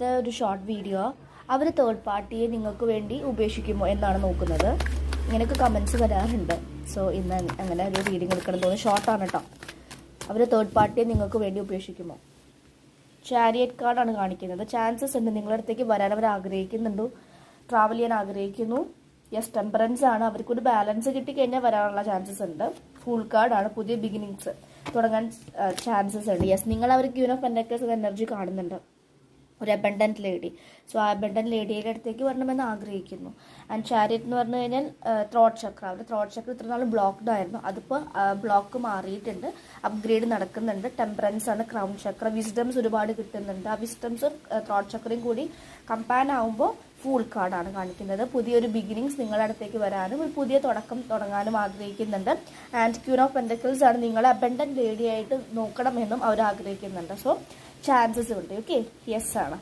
ഇന്നത്തെ ഒരു short video അവർ third പാർട്ടിയെ നിങ്ങൾക്ക് വേണ്ടി ഉപേക്ഷിക്കുമോ എന്നാണ് നോക്കുന്നത്. ഇങ്ങനെയൊക്കെ കമൻസ് വരാറുണ്ട്. സോ ഇന്ന് അങ്ങനെ ഒരു റീഡിങ് എടുക്കണം തോന്നുന്നു. ഷോർട്ടാണ് കേട്ടോ. അവർ തേർഡ് പാർട്ടിയെ നിങ്ങൾക്ക് വേണ്ടി ഉപേക്ഷിക്കുമോ? ചാരിയറ്റ് കാർഡാണ് കാണിക്കുന്നത്. ചാൻസസ് ഉണ്ട് നിങ്ങളുടെ അടുത്തേക്ക് വരാൻ അവർ ആഗ്രഹിക്കുന്നുണ്ട്, ട്രാവൽ ചെയ്യാൻ ആഗ്രഹിക്കുന്നു. യെസ്, ടെമ്പറൻസ് ആണ്. അവർക്കൊരു ബാലൻസ് കിട്ടിക്കഴിഞ്ഞാൽ വരാനുള്ള ചാൻസസ് ഉണ്ട്. ഫുൾ കാർഡാണ്. പുതിയ ബിഗിനിങ്സ് തുടങ്ങാൻ ചാൻസസ് ഉണ്ട്. യെസ്, നിങ്ങൾ അവർക്ക് ക്യൂൻ ഓഫ് പെന്റക്കിൾസ് എനർജി കാണുന്നുണ്ട്. ഒരു അബണ്ടന്റ് ലേഡി. സോ ആ അബണ്ടന്റ് ലേഡിയുടെ അടുത്തേക്ക് വരണമെന്ന് ആഗ്രഹിക്കുന്നു. ആൻഡ് ചാരിയറ്റ് എന്ന് പറഞ്ഞു കഴിഞ്ഞാൽ ത്രോട്ട് ചക്ര. അവരുടെ ത്രോട്ട് ചക്ര ഇത്ര നാൾ ബ്ലോക്ക്ഡ് ആയിരുന്നു. അതിപ്പോൾ ബ്ലോക്ക് മാറിയിട്ടുണ്ട്. അപ്ഗ്രേഡ് നടക്കുന്നുണ്ട്. ടെമ്പറൻസ് ആണ് ക്രൗൺ ചക്ര. വിസ്ഡംസ് ഒരുപാട് കിട്ടുന്നുണ്ട്. ആ വിസ്ഡംസും ത്രോട്ട് ചക്രയും കൂടി കമ്പയർ ആവുമ്പോൾ ഫുൾ കാർഡാണ് കാണിക്കുന്നത്. പുതിയൊരു ബിഗിനിങ്സ് നിങ്ങളുടെ അടുത്തേക്ക് വരാനും ഒരു പുതിയ തുടക്കം തുടങ്ങാനും ആഗ്രഹിക്കുന്നുണ്ട്. ആൻഡ് ക്യൂൻ ഓഫ് പെന്റക്കിൾസ് ആണ് നിങ്ങളെ അബണ്ടന്റ് ലേഡി ആയിട്ട് നോക്കണമെന്നും അവർ ആഗ്രഹിക്കുന്നുണ്ട്. സോ ചാൻസസ് ഉണ്ട്. ഓക്കെ, യെസ് ആണ്.